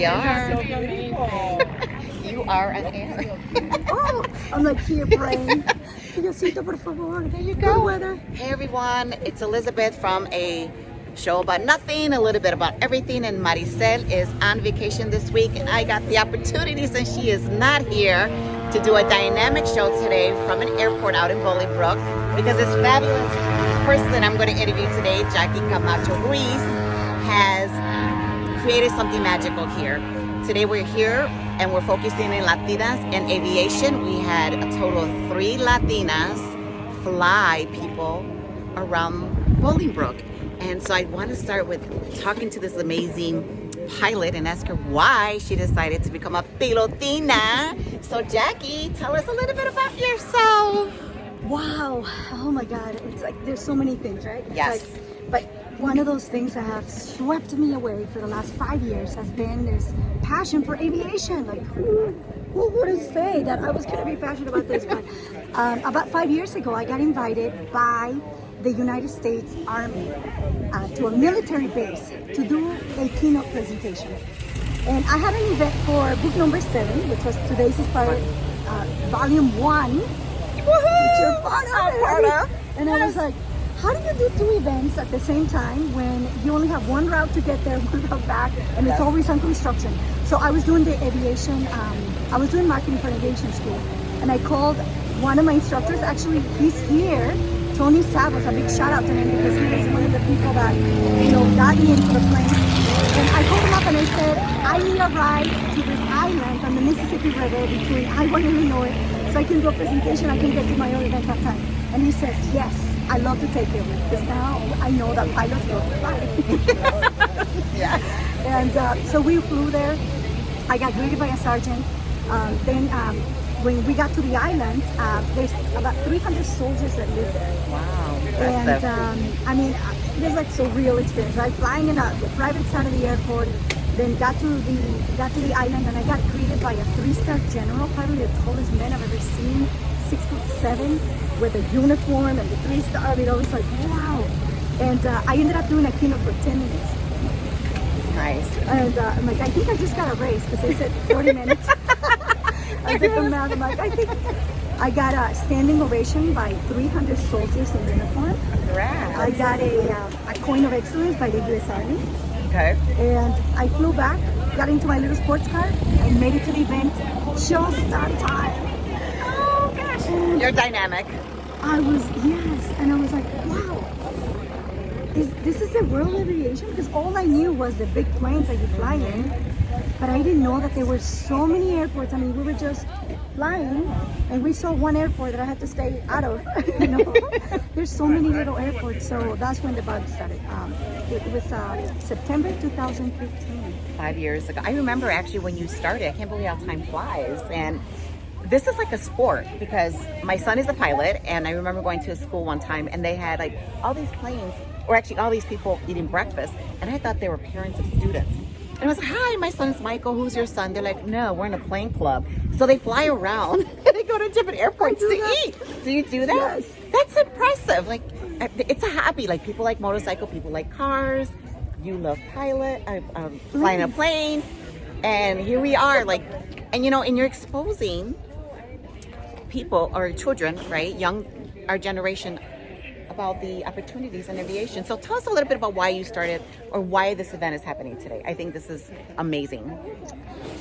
are. So beautiful. You are an air. Oh, I'm like, here, brain. Diosito, por favor. There you Good go. weather. Hey everyone, it's Elizabeth from a show about nothing, a little bit about everything, and Marisel is on vacation this week, and I got the opportunity, since she is not here, to do a dynamic show today from an airport out in Bolingbrook, because this fabulous person I'm going to interview today, Jackie Camacho Ruiz, has created something magical here. Today we're here and we're focusing in Latinas and aviation. We had a total of 3 Latinas fly people around Bolingbrook. And so I want to start with talking to this amazing pilot and ask her why she decided to become a pilotina. So Jackie, tell us a little bit about yourself. Wow. Oh my God. It's like, there's so many things, right? It's Yes. like, but one of those things that have swept me away for the last 5 years has been this passion for aviation. Like, who would have said that I was going to be passionate about this? But about 5 years ago, I got invited by the United States Army to a military base to do a keynote presentation. And I had an event for book number 7, which was Today's Inspired Volume 1, which you're part of. And I was like, how do you do 2 events at the same time when you only have one route to get there, one route back, and it's always on construction? So I was doing the aviation, I was doing marketing for an aviation school, and I called one of my instructors. Actually, he's here, Tony Savos. A big shout out to him because he was one of the people that, got me into the plane. And I called him up and I said, I need a ride to this island on the Mississippi River between Iowa and Illinois, so I can do a presentation, I can get to my own event on time. And he says, yes, I love to take you, because now I know that pilots go fly. Yeah. And so we flew there. I got greeted by a sergeant. Then when we got to the island, there's about 300 soldiers that live there. Wow. And I mean, it was like surreal experience, right? Flying in the private side of the airport, then got to the island, and I got greeted by a 3-star general, probably the tallest man I've ever seen, 6'7", with a uniform and the 3-star. I mean, I was like, wow. And I ended up doing a keynote for 10 minutes. Nice. And I'm like, I think I just got a raise, because they said 40 minutes. I did the math. I'm like, I think I got a standing ovation by 300 soldiers in uniform. Congrats. I got a coin of excellence by the U.S. Army. Okay. And I flew back, got into my little sports car, and made it to the event just on time. Oh gosh. You're dynamic. I was, yes, and I was like, wow. This is the world of aviation? Because all I knew was the big planes that you fly in, but I didn't know that there were so many airports. I mean, we were just flying, and we saw one airport that I had to stay out of. There's so many little airports, so that's when the bug started. It was September 2015. 5 years ago. I remember actually when you started. I can't believe how time flies. And this is like a sport, because my son is a pilot, and I remember going to a school one time and they had like all these planes, or actually all these people eating breakfast, and I thought they were parents of students. And I was like, hi, my son's Michael, who's your son? They're like, no, we're in a plane club. So they fly around and they go to different airports to eat. Do you do that? Yes. That's impressive. Like, it's a hobby. Like, people like motorcycle, people like cars. You love flying a plane. And here we are, like, and and you're exposing people, or children, right? Our generation, about the opportunities in aviation. So tell us a little bit about why you started, or why this event is happening today. I think this is amazing.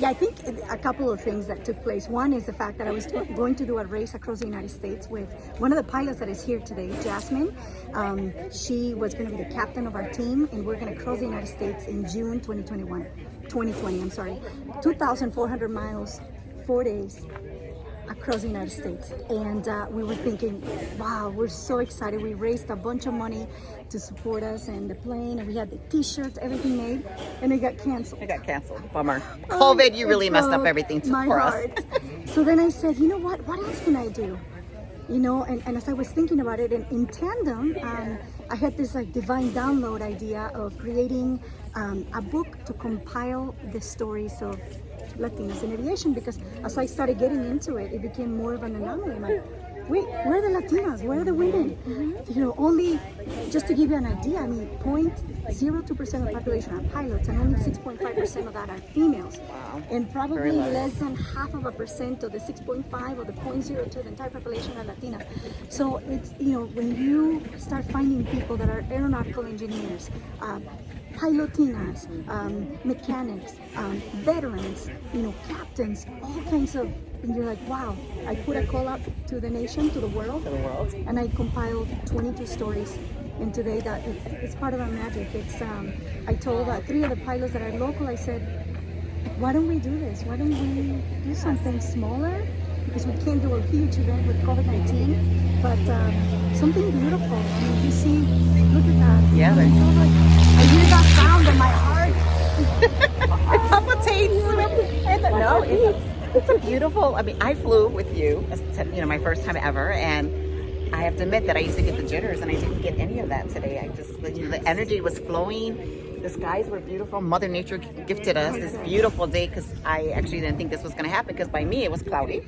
Yeah, I think a couple of things that took place. One is the fact that I was going to do a race across the United States with one of the pilots that is here today, Jasmine. She was going to be the captain of our team, and we're going to cross the United States in June 2020, I'm sorry. 2,400 miles, 4 days. Across the United States. And we were thinking, wow, we're so excited. We raised a bunch of money to support us and the plane, and we had the t-shirts, everything made, and it got canceled. It got canceled. Bummer. COVID, you really messed up everything for us. So then I said, you know what else can I do? And as I was thinking about it, and in tandem, I had this like divine download idea of creating a book to compile the stories of Latinos in aviation, because as I started getting into it, it became more of an anomaly. I'm like, wait, where are the Latinas? Where are the women? You know, only, just to give you an idea, I mean, 0.02% of the population are pilots, and only 6.5% of that are females. Wow. And probably less than half of a percent of the 6.5 or the 0.02 the entire population are Latina. So it's, you know, when you start finding people that are aeronautical engineers, pilotinas, mechanics, veterans, you know, captains, all kinds of, and you're like, wow, I put a call up to the nation, to the world, and I compiled 22 stories. And today that it's part of our magic. It's I told 3 of the pilots that are local, I said, why don't we do this? Why don't we do something smaller? Because we can't do a huge event with COVID-19, but something beautiful. I mean, you see, look at that. Yeah, I feel like I hear that sound in my heart. It palpitates. No, it's a beautiful. I mean, I flew with you. You know, my first time ever, and I have to admit that I used to get the jitters, and I didn't get any of that today. I just, the energy was flowing. The skies were beautiful. Mother Nature gifted us this beautiful day, because I actually didn't think this was going to happen, because by me it was cloudy,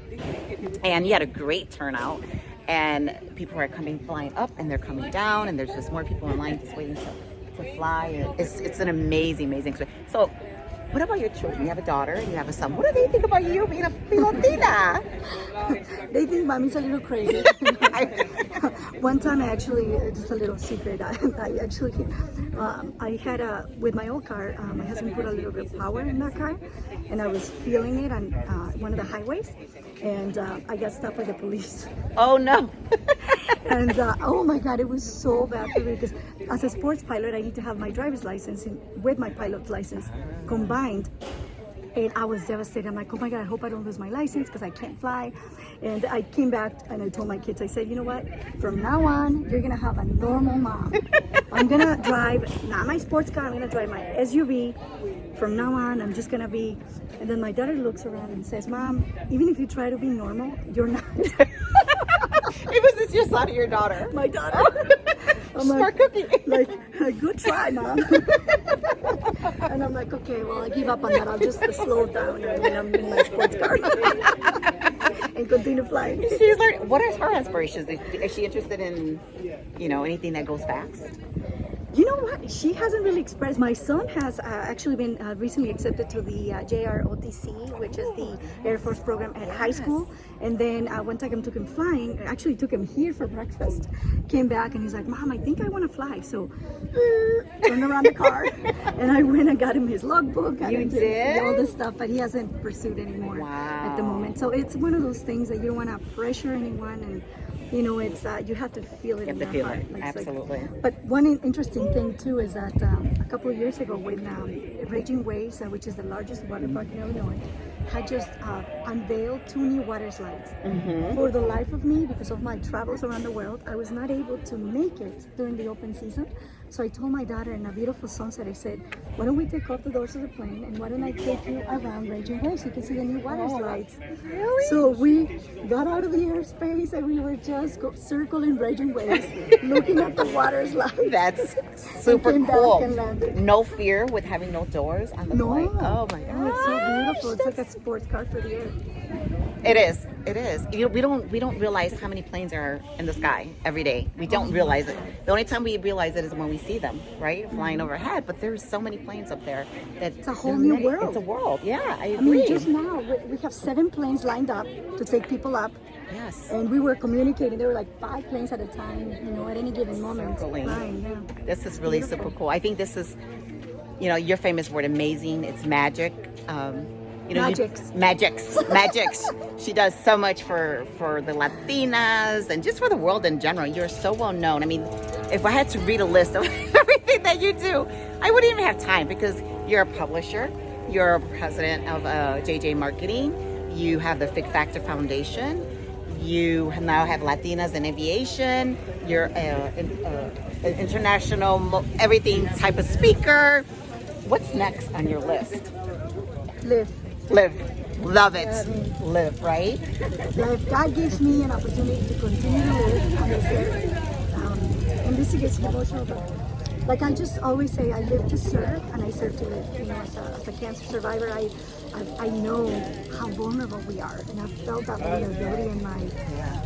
and you had a great turnout, and people are flying up, and they're coming down, and there's just more people in line just waiting to fly. It's an amazing experience. So, what about your children? You have a daughter and you have a son. What do they think about you being a Latina? They think mommy's a little crazy. One time, just a little secret, I had with my old car, my husband put a little bit of power in that car, and I was feeling it on one of the highways, and I got stopped by the police. Oh no. And oh my God, it was so bad for me, because as a sports pilot, I need to have my driver's license with my pilot's license combined. And I was devastated. I'm like, oh my God, I hope I don't lose my license, because I can't fly. And I came back and I told my kids, I said, you know what? From now on, you're going to have a normal mom. I'm going to drive, not my sports car, I'm going to drive my SUV. From now on, I'm just going to be. And then my daughter looks around and says, Mom, even if you try to be normal, you're not. Was this your son or your daughter? My daughter. I'm Smart cookie. Like, good try, Mom. And I'm like, okay, well, I give up on that. I'll just slow down when I'm in my sports car and continue flying. She's like, what are her aspirations? Is she interested in, you know, anything that goes fast? You know what? She hasn't really expressed. My son has actually been recently accepted to the JROTC, which is the Air Force program at high school. And then one time I took him flying. Actually took him here for breakfast. Came back and he's like, Mom, I think I want to fly. So turned around the car, and I went and got him his logbook. You did? All this stuff, but he hasn't pursued anymore at the moment. So it's one of those things that you don't want to pressure anyone, and you know, it's you have to feel it. You have in to your feel heart. it. Absolutely. But one interesting thing too is that a couple of years ago, when Raging Waves, which is the largest water park in Illinois, had just unveiled 2 new water slides. For the life of me, because of my travels around the world, I was not able to make it during the open season. So I told my daughter in a beautiful sunset, I said, why don't we take off the doors of the plane, and why don't I take you around Raging Waves so you can see the new water slides. Really? So we got out of the airspace and we were just circling Raging Waves, looking at the water slides. That's super came back cool. and landed. No fear with having no doors on the plane. Oh my God. Oh, it's so beautiful. It's like a sports car for the air. It is. It is. You know, we don't realize how many planes are in the sky every day. We don't realize it. The only time we realize it is when we see them, right, flying overhead. But there's so many planes up there that it's a whole new world. It's a world. Yeah, I agree. I mean, just now we have 7 planes lined up to take people up. Yes. And we were communicating. There were like 5 planes at a time, you know, at any given moment. Flying, yeah. This is really super cool. I think this is, you know, your famous word, amazing. It's magic. You know, magics. She does so much for the Latinas and just for the world in general. You're so well known. I mean, if I had to read a list of everything that you do, I wouldn't even have time, because you're a publisher, you're a president of JJ Marketing, you have the Fig Factor Foundation, you now have Latinas in Aviation, you're an international everything type of speaker. What's next on your list? Live. Love it. Live, right? If God gives me an opportunity to continue to live on this earth, and this gets emotional, but like I just always say, I live to serve and I serve to live. You know, as a cancer survivor, I know how vulnerable we are, and I've felt that vulnerability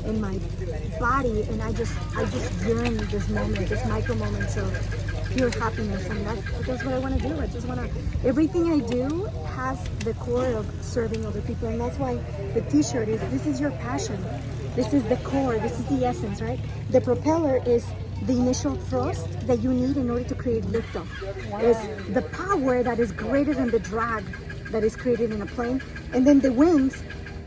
in my body, and I just yearn this moment, this micro moments of pure happiness, and that's what I want to do. I just want to. Everything I do has the core of serving other people, and that's why the T-shirt is. This is your passion. This is the core. This is the essence, right? The propeller is the initial thrust that you need in order to create liftoff. Is the power that is greater than the drag that is created in a plane, and then the wings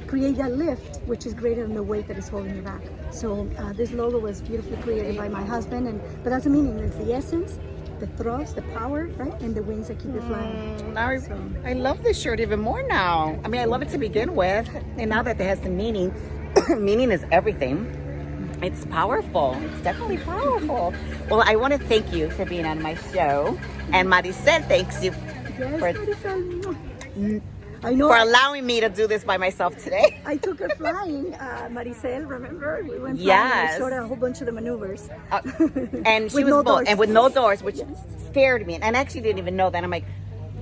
create that lift, which is greater than the weight that is holding you back. So this logo was beautifully created by my husband, but that's the meaning. It's the essence, the thrust, the power, right, and the wings that keep it flying. I love this shirt even more now. I mean, I love it to begin with, and now that it has the meaning, meaning is everything. It's powerful. It's definitely powerful. Well, I want to thank you for being on my show, and Marisel thanks you for allowing me to do this by myself today. I took her flying, Marisel, remember? We went flying, yes. And I showed her a whole bunch of the maneuvers. And she was both, and with no doors, which scared me. And I actually didn't even know that. I'm like,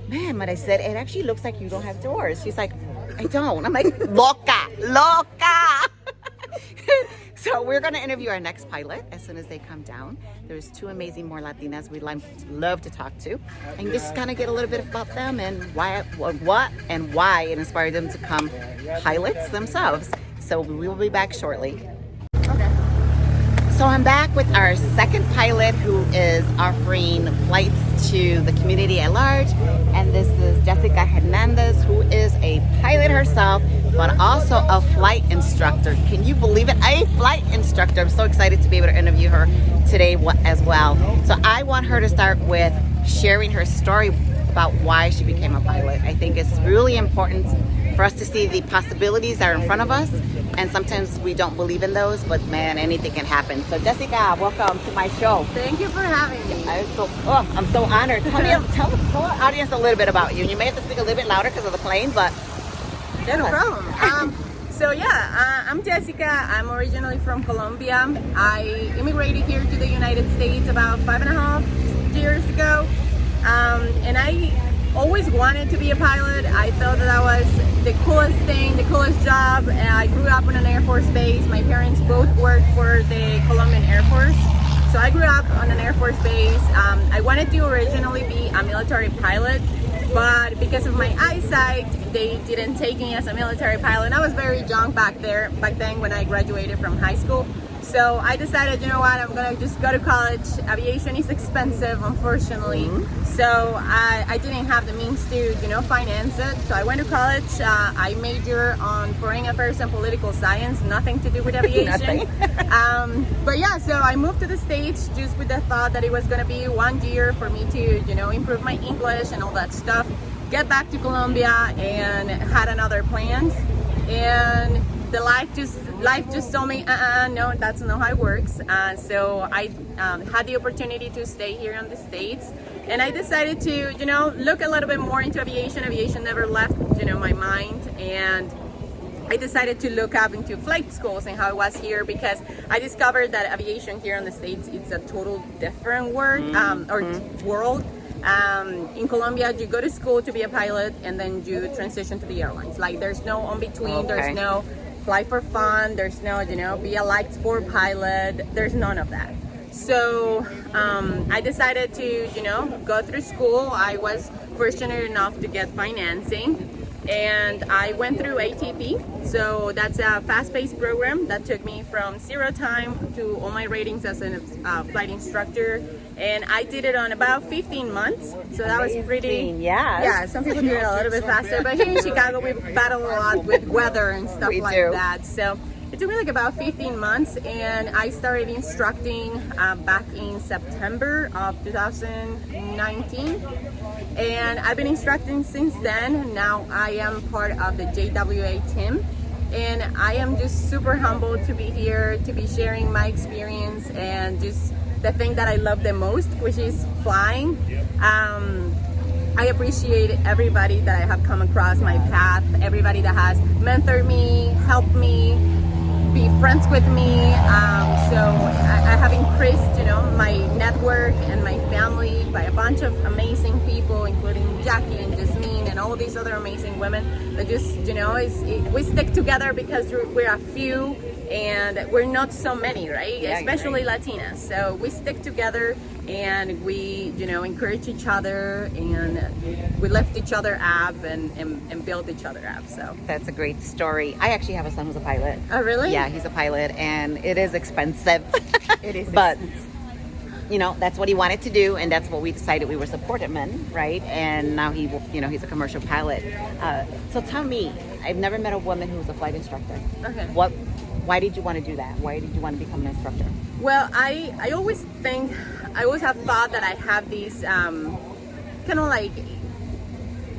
man, but I said, it actually looks like you don't have doors. She's like, I don't. I'm like, loca. So we're going to interview our next pilot as soon as they come down. There's two amazing more Latinas we'd love to talk to, and just kind of get a little bit about them and what and why it inspired them to come pilots themselves. So we will be back shortly. Okay. So I'm back with our second pilot who is offering flights to the community at large, and this is Jessica Hernandez, who is a pilot herself, but also a flight instructor. Can you believe it? A flight instructor. I'm so excited to be able to interview her today as well. So I want her to start with sharing her story about why she became a pilot. I think it's really important for us to see the possibilities that are in front of us, and sometimes we don't believe in those, but man, anything can happen. So Jessica, welcome to my show. Thank you for having me. I'm so honored. Tell the audience a little bit about you. You may have to speak a little bit louder because of the plane, but No problem. I'm Jessica. I'm originally from Colombia. I immigrated here to the United States about 5.5 years ago. And I always wanted to be a pilot. I thought that was the coolest thing, the coolest job. I grew up on an Air Force base. My parents both worked for the Colombian Air Force. So I grew up on an Air Force base. I wanted to originally be a military pilot, but because of my eyesight, they didn't take me as a military pilot. And I was very young back then when I graduated from high school. So I decided, you know what, I'm gonna just go to college. Aviation is expensive, unfortunately. Mm-hmm. So I didn't have the means to, finance it. So I went to college. I majored on foreign affairs and political science, nothing to do with aviation. But yeah, so I moved to the States just with the thought that it was gonna be 1 year for me to, improve my English and all that stuff. Get back to Colombia and had another plans. And the life just told me, no, that's not how it works. So I had the opportunity to stay here in the States, and I decided to, look a little bit more into aviation. Aviation never left, my mind, and I decided to look up into flight schools and how it was here, because I discovered that aviation here in the States, it's a total different world. In Colombia, you go to school to be a pilot, and then you transition to the airlines. Like, there's no in between. Okay. There's no fly for fun. There's no, be a light sport pilot. There's none of that. So I decided to, go through school. I was fortunate enough to get financing, and I went through ATP. So that's a fast-paced program that took me from 0 time to all my ratings as a flight instructor. And I did it on about 15 months. So that was pretty, yeah, some people do it a little bit faster, but here in Chicago, we battle a lot with weather and stuff that. So it took me like about 15 months, and I started instructing back in September of 2019. And I've been instructing since then. Now I am part of the JWA team. And I am just super humbled to be here, to be sharing my experience and just the thing that I love the most, which is flying. I appreciate everybody that I have come across my path, everybody that has mentored me, helped me, be friends with me. So I have increased, my network and my family by a bunch of amazing people, including Jackie and Jasmine and all these other amazing women that just, we stick together because we're a few and we're not so many, right? Yeah, especially right. Latinas. So we stick together and we, encourage each other and we lift each other up and build each other up. So That's a great story. I actually have a son who's a pilot. oh, really? Yeah, he's a pilot, and it is expensive. It is But expensive. that's what he wanted to do, and that's what we decided we were supporting him in, right? And now he's a commercial pilot. So tell me, I've never met a woman who was a flight instructor. Okay. Why did you want to do that? Why did you want to become an instructor? Well, I always have thought that I have these kind of like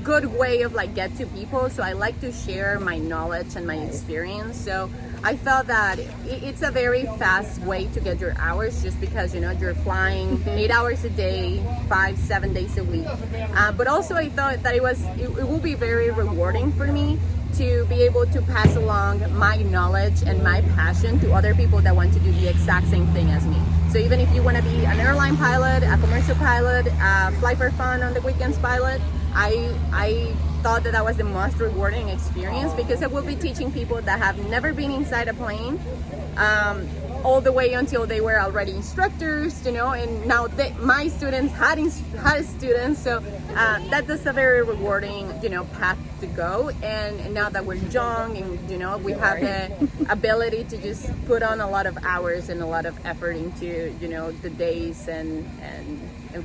good way of like get to people. So I like to share my knowledge and my experience. So I felt that it's a very fast way to get your hours just because, you're flying 8 hours a day, 5-7 days a week. But also I thought that it will be very rewarding for me to be able to pass along my knowledge and my passion to other people that want to do the exact same thing as me. So even if you want to be an airline pilot, a commercial pilot, fly for fun on the weekends pilot, I thought that was the most rewarding experience because I will be teaching people that have never been inside a plane, all the way until they were already instructors, and now my students had students. So that is a very rewarding, path to go. And now that we're young and, we have the ability to just put on a lot of hours and a lot of effort into, the days and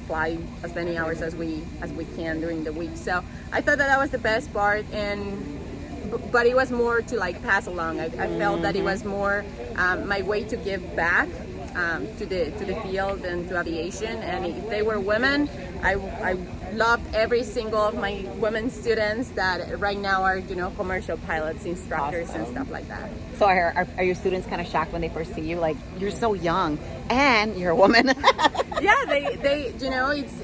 fly as many hours as we can during the week. So I thought that was the best part, but it was more to like pass along. I felt that it was more my way to give back to the field and to aviation. And if they were women, I loved every single of my women students that right now are commercial pilots, instructors, Awesome. and stuff like that. So are your students kind of shocked when they first see you? Like, you're so young and you're a woman. Yeah, they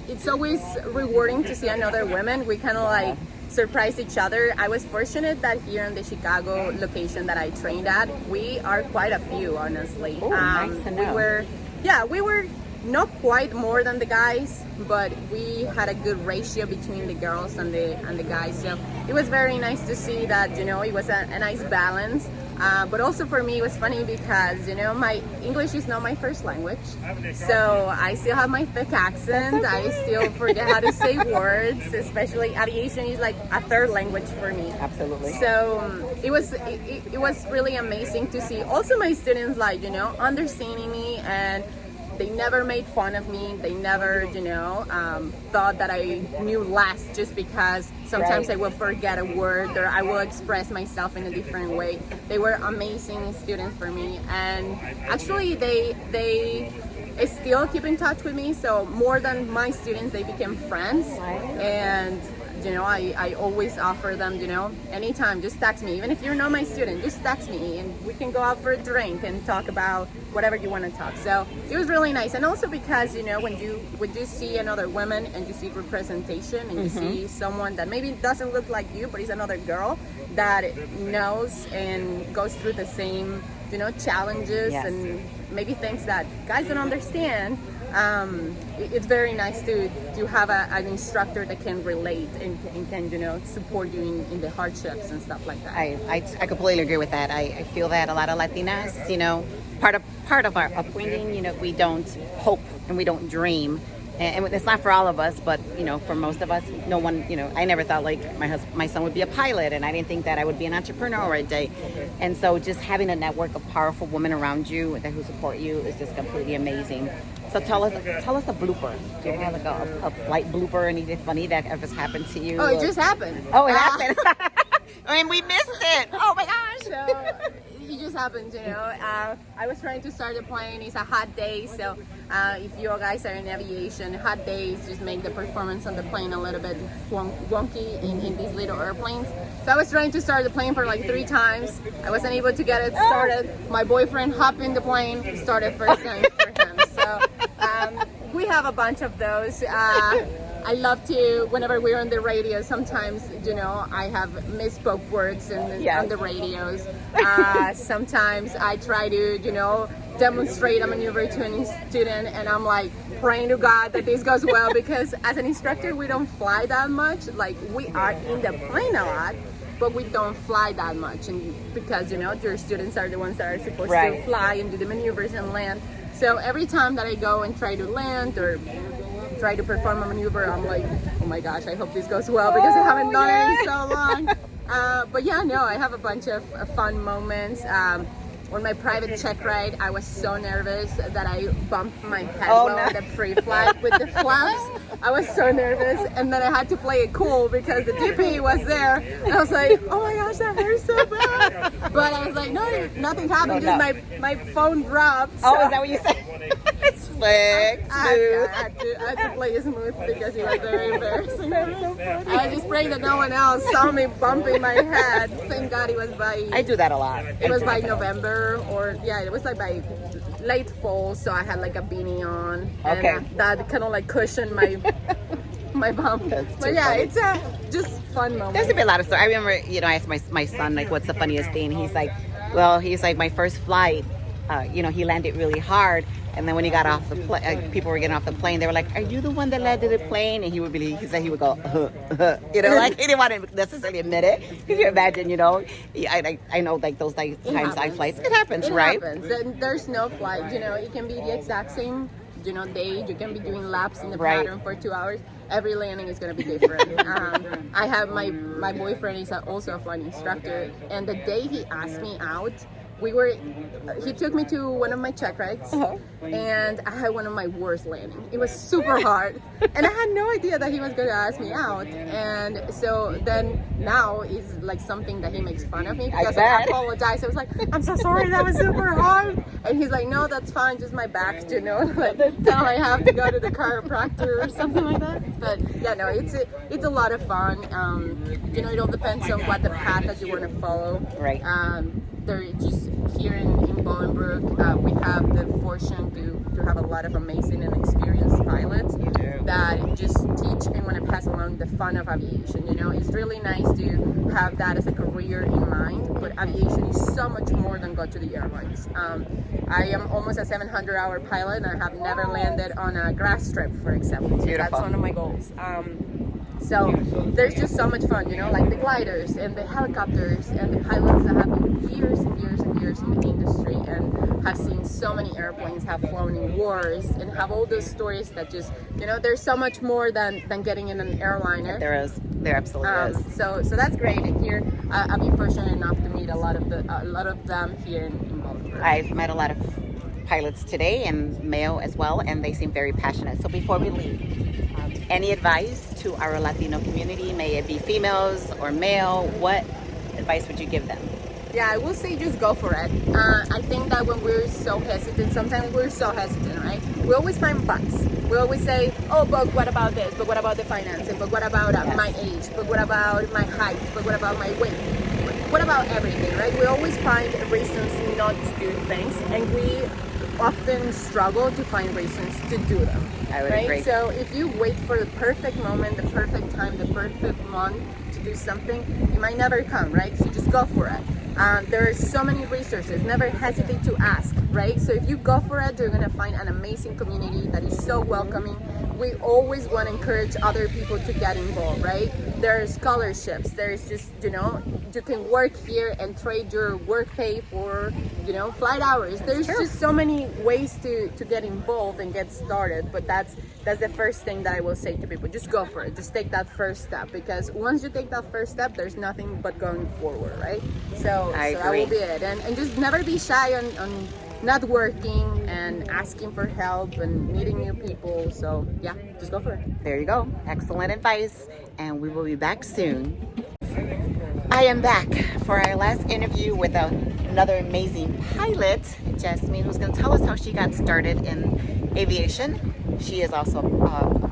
it's always rewarding to see another woman. We kind of like surprise each other. I was fortunate that here in the Chicago location that I trained at, we are quite a few, honestly. Oh, nice to know. We were not quite more than the guys, but we had a good ratio between the girls and the guys. So it was very nice to see that, it was a nice balance. But also for me, it was funny because, my English is not my first language. So I still have my thick accent. Okay. I still forget how to say words, especially aviation is like a third language for me. Absolutely. So it was really amazing to see also my students like, understanding me, and they never made fun of me. They never, thought that I knew less just because sometimes Right. I will forget a word or I will express myself in a different way. They were amazing students for me, and actually they still keep in touch with me. So more than my students, they became friends. Right. And I always offer them, anytime, just text me. Even if you're not my student, just text me and we can go out for a drink and talk about whatever you want to talk. So it was really nice. And also because, when you see another woman and you see representation and you see someone that maybe doesn't look like you, but is another girl that knows and goes through the same, challenges Yes. and maybe things that guys don't understand. It's very nice to have an instructor that can relate and can support you in the hardships and stuff like that. I completely agree with that. I feel that a lot of Latinas, part of our upbringing, we don't hope and we don't dream. And it's not for all of us, but for most of us, no one, I never thought like my son would be a pilot, and I didn't think that I would be an entrepreneur a day. And so just having a network of powerful women around you who support you is just completely amazing. So tell us a blooper. Do you have like a flight blooper, anything funny that ever happened to you? Oh, it just happened. Oh, it happened. And we missed it. Oh my gosh. So it just happened, I was trying to start the plane. It's a hot day, so if you guys are in aviation, hot days just make the performance on the plane a little bit wonky in these little airplanes. So I was trying to start the plane for like 3 times. I wasn't able to get it started. My boyfriend hopped in the plane, started first time for him. So we have a bunch of those. I love to, whenever we're on the radio, sometimes, I have misspoke words on the radios. Sometimes I try to, demonstrate a maneuver to any student, and I'm like praying to God that this goes well, because as an instructor, we don't fly that much. Like, we are in the plane a lot, but we don't fly that much. And because, your students are the ones that are supposed to fly and do the maneuvers and land. So every time that I go and try to land or try to perform a maneuver, I'm like, oh my gosh, I hope this goes well, because I haven't done it in so long. But yeah, no, I have a bunch of fun moments. On my private check ride, I was so nervous that I bumped my head on the pre-flight with the flaps. I was so nervous, and then I had to play it cool because the DP was there. And I was like, oh my gosh, that hurts so bad. But I was like, no, nothing happened, just my phone dropped. So is that what you said? It's flick, smooth. I had to play it smooth because it was very embarrassing. I was just praying that no one else saw me bumping my head. Thank God it was I do that a lot. It was by November, or it was like by late fall, so I had like a beanie on. Okay. And that kind of like cushioned my bump. But yeah, funny. it's just fun moment. There's been a lot of stories. I remember, I asked my son, like, what's the funniest thing? He's like, my first flight, he landed really hard. And then when he got off the plane, people were getting off the plane. They were like, "Are you the one that landed the plane?" And he said he would go, like he didn't want to necessarily admit it. Can you imagine? I know, like those times I flights, it happens, right? It happens. And there's no flight. It can be the exact same, day. You can be doing laps in the pattern for 2 hours. Every landing is going to be different. I have my boyfriend is also a flight instructor, and the day he asked me out, he took me to one of my check rides, and I had one of my worst landings. It was super hard, and I had no idea that he was going to ask me out. And so then now is like something that he makes fun of me because I apologized. I was like, I'm so sorry, that was super hard. And he's like, no, that's fine, just my back, like now I have to go to the chiropractor or something like that. But yeah, no, it's a lot of fun. It all depends on what the path that you want to follow. Right. They're just here in Bolingbrook, we have the fortune to have a lot of amazing and experienced pilots that just teach and want to pass along the fun of aviation. It's really nice to have that as a career in mind, but aviation is so much more than go to the airlines. I am almost a 700-hour pilot, and I have never landed on a grass strip, for example. So that's one of my goals. So there's just so much fun, like the gliders and the helicopters and the pilots that have been years and years and years in the industry and have seen so many airplanes, have flown in wars, and have all those stories that just, there's so much more than getting in an airliner. There is. There absolutely is. So that's great. And here, I've been fortunate enough to meet a lot of them here in Baltimore. I've met a lot of pilots today, and male as well, and they seem very passionate. So before we leave, any advice to our Latino community, may it be females or male, what advice would you give them? Yeah, I will say just go for it. I think that when we're so hesitant, sometimes we're so hesitant, right? We always find buts. We always say, oh, but what about this? But what about the financing? But what about my age? But what about my height? But what about my weight? What about everything, right? We always find reasons not to do things, and we often struggle to find reasons to do them. I would agree. So if you wait for the perfect moment, the perfect time, the perfect month to do something, it might never come, right? So just go for it. There are so many resources. Never hesitate to ask, right? So if you go for it, you're gonna find an amazing community that is so welcoming. We always want to encourage other people to get involved, right? There are scholarships. There's just, you can work here and trade your work pay for, flight hours. There's just so many ways to get involved and get started. But that's the first thing that I will say to people. Just go for it. Just take that first step, because once you take that first step, there's nothing but going forward, right? So that will be it. And just never be shy on networking and asking for help and meeting new people. So yeah, just go for it. There you go. Excellent advice. And we will be back soon. I am back for our last interview with another amazing pilot, Jasmine, who's going to tell us how she got started in aviation. She is also,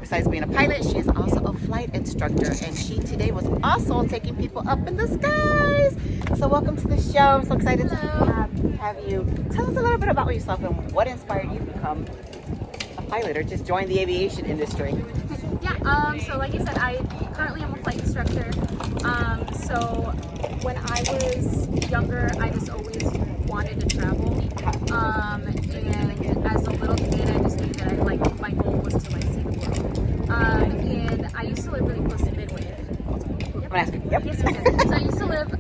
besides being a pilot, she is also a flight instructor, and she today was also taking people up in the skies. So welcome to the show. I'm so excited to have you. Tell us a little bit about yourself and what inspired you to become a pilot or just join the aviation industry. So like I said, I currently am a flight instructor. So when I was younger, I just always wanted to travel. And as a little kid, I just knew that my goal was to see the world. And I used to live really close to Midway. Yep. Yes, so I used to live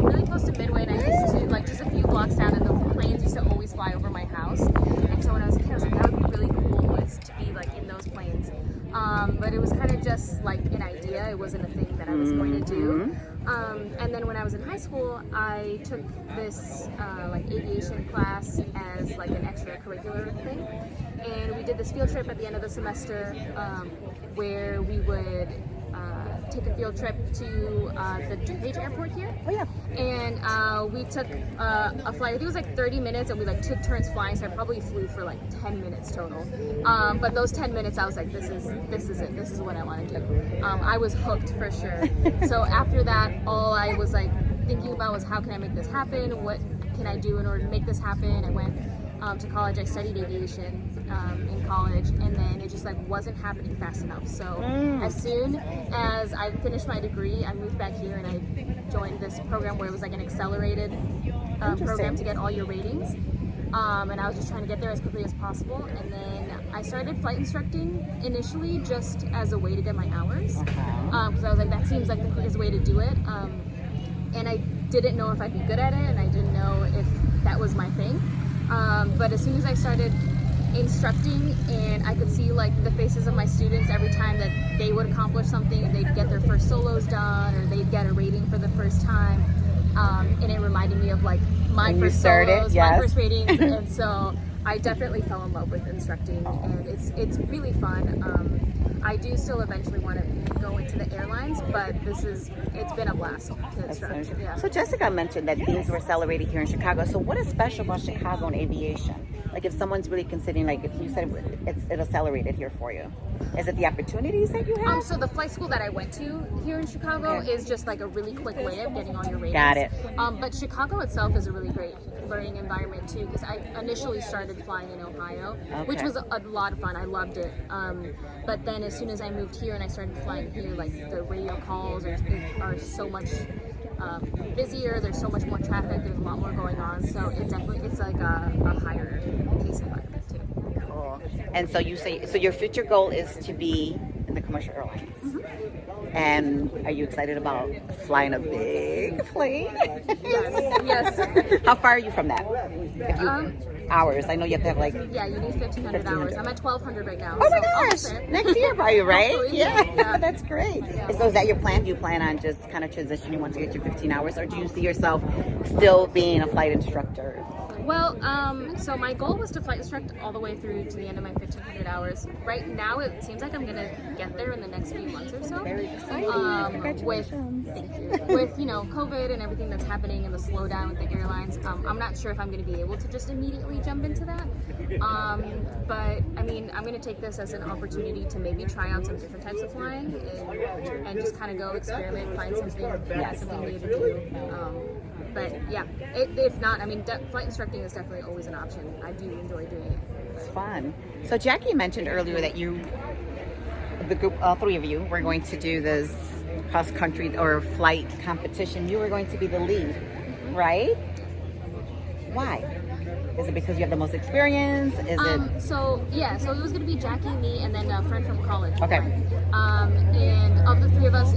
really close to Midway, and I used to just a few blocks down, and the planes used to always fly over my house. And so when I was a kid, I was like, that would be really cool was to be in those planes. But it was kind of just an idea. It wasn't a thing that I was going to do. And then when I was in high school, I took this aviation class as an extracurricular thing. And we did this field trip at the end of the semester where we would take a field trip to the DuPage airport here. Oh yeah. And we took a flight. I think it was 30 minutes, and we took turns flying. So I probably flew for 10 minutes total. But those 10 minutes, I was like, this is it. This is what I want to do. I was hooked for sure. So after that, all I was thinking about was how can I make this happen? What can I do in order to make this happen? I went to college. I studied aviation in college, and then it just wasn't happening fast enough. So as soon as I finished my degree, I moved back here and I joined this program where it was an accelerated program to get all your ratings. And I was just trying to get there as quickly as possible. And then I started flight instructing initially just as a way to get my hours, because I was that seems the quickest way to do it. And I didn't know if I'd be good at it, and I didn't know if that was my thing. But as soon as I started instructing, and I could see the faces of my students every time that they would accomplish something, they'd get their first solos done, or they'd get a rating for the first time, and it reminded me of my first solos, my first ratings, and so I definitely fell in love with instructing, and it's really fun. I do still eventually want to go into the airlines, but it's been a blast to instruct. Yeah. So Jessica mentioned that things were accelerated here in Chicago. So what is special about Chicago and aviation? If someone's really considering, if you said it's accelerated here for you, is it the opportunities that you have? So the flight school that I went to here in Chicago is just a really quick way of getting all your ratings. Got it. But Chicago itself is a really great learning environment too, because I initially started flying in Ohio, which was a lot of fun. I loved it. But then as soon as I moved here and I started flying here, the radio calls are so much busier. There's so much more traffic. There's a lot more going on. So it's a higher pace environment too. Cool. And so you say, your future goal is to be in the commercial airlines. And are you excited about flying a big plane? Yes. How far are you from that? Hours. I know you have to have Yeah, you need 1,500 hours. I'm at 1,200 right now. Oh my gosh! Next year, probably, right? Yeah, that's great. Yeah. So is that your plan? Do you plan on just kind of transitioning once you get your 15 hours, or do you see yourself still being a flight instructor? Well, so my goal was to flight instruct all the way through to the end of my 1,500 hours. Right now, it seems like I'm going to get there in the next few months or so. Very exciting. Congratulations. With COVID and everything that's happening and the slowdown with the airlines, I'm not sure if I'm going to be able to just immediately jump into that. But I mean, I'm going to take this as an opportunity to maybe try out some different types of flying and just kind of go experiment, find something new to do. But yeah, if not, I mean, flight instructing is definitely always an option. I do enjoy doing it. It's fun. So Jackie mentioned earlier that the group, all three of you, were going to do this cross-country or flight competition. You were going to be the lead, right? Why? Is it because you have the most experience? Is it? So it was going to be Jackie, me, and then a friend from college. Okay. And of the three of us,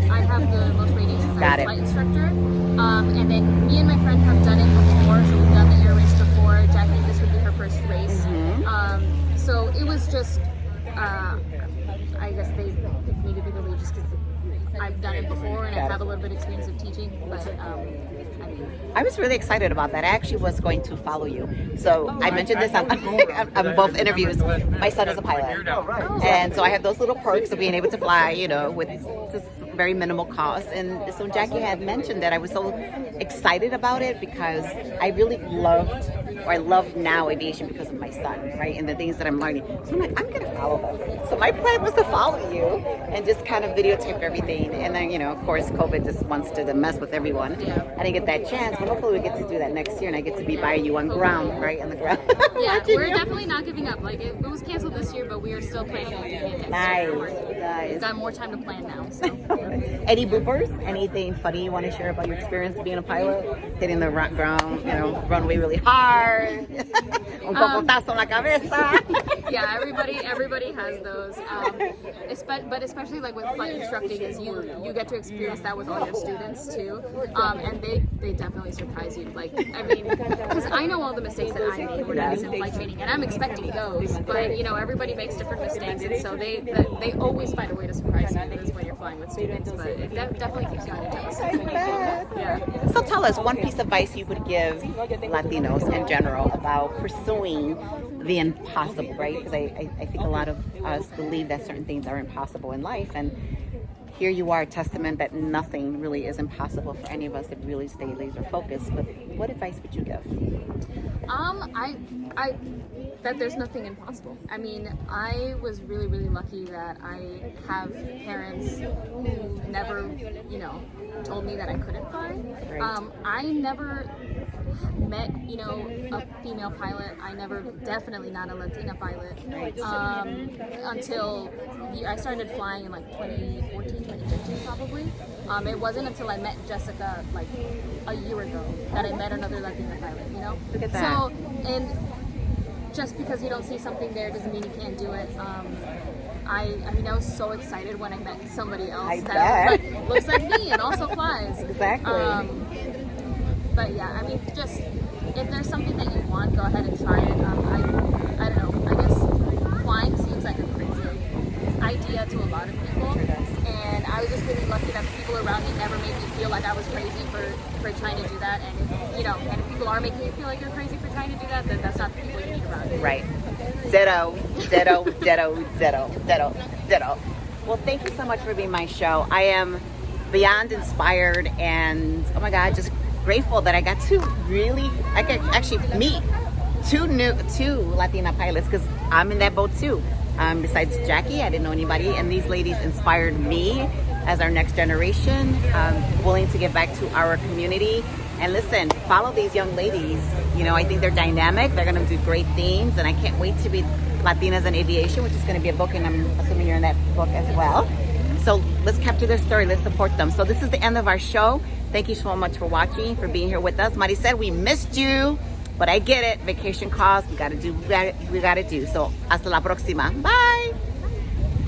I have the most ratings as a flight instructor. And then me and my friend have done it before, so we've done the air race before. Jackie, this would be her first race. So it was just, I guess they picked me to be the lead just because I've done it before and I have a little bit of experience of teaching. But I was really excited about that. I actually was going to follow you. So I mentioned this on both interviews. My son is a pilot. And so I have those little perks of being able to fly, with just very minimal cost. And so Jackie had mentioned that I was so excited about it because I really I love now aviation because of my son, right? And the things that I'm learning. So I'm like, I'm going to follow them. So my plan was to follow you and just kind of videotape everything. And then, of course, COVID just wants to mess with everyone. I didn't get that chance, but hopefully we get to do that next year, and I get to be by you on ground, right, on the ground. Yeah, Watching we're you. definitely not giving up. Like it was canceled this year, but we are still planning on doing it next year. Nice. We've got more time to plan now. So. Any bloopers? Anything funny you want to share about your experience being a pilot? Hitting the ground, runway really hard. Un cocotazo en la cabeza. Yeah, everybody has those. But especially like with flight instructing, is you get to experience that with all your students too, and they definitely surprise you. Like I mean, because I know all the mistakes that I made when I was in flight training, and I'm expecting those. But everybody makes different mistakes, and so they always find a way to surprise you. I think is when you're flying with students, but it definitely keeps you on your toes. Yeah. So tell us one piece of advice you would give Latinos in general about pursuing the impossible, right? Because I think a lot of us believe that certain things are impossible in life, and here you are, a testament that nothing really is impossible for any of us that really stay laser focused. But what advice would you give? I that there's nothing impossible. I mean, I was really, really lucky that I have parents who never, told me that I couldn't fly. Right. I never met, a female pilot. I never, definitely not a Latina pilot. Until I started flying in like 2014, 2015 probably. It wasn't until I met Jessica like a year ago that I met another Latina pilot, Look at that. So, and just because you don't see something there doesn't mean you can't do it. I mean, I was so excited when I met somebody else that looks like me and also flies. Exactly. But yeah, I mean, just if there's something that you want, go ahead and try it. I don't know. I guess flying seems like a crazy idea to a lot of people, and I was just really lucky that the people around me never made me feel like I was crazy for trying to do that. And if people are making you feel like you're crazy for trying to do that, then that's not the people you need around you. Right. Ditto. Well, thank you so much for being my show. I am beyond inspired and, oh my God, just grateful that I got to actually meet two Latina pilots, because I'm in that boat too. Besides Jackie, I didn't know anybody, and these ladies inspired me as our next generation, willing to give back to our community. And listen, follow these young ladies. I think they're dynamic. They're going to do great things, and I can't wait to be Latinas in Aviation, which is going to be a book, and I'm assuming you're in that book as well. So let's capture their story. Let's support them. So this is the end of our show. Thank you so much for watching, for being here with us. Marisel, we missed you, but I get it. Vacation calls. We got to do. So hasta la próxima. Bye.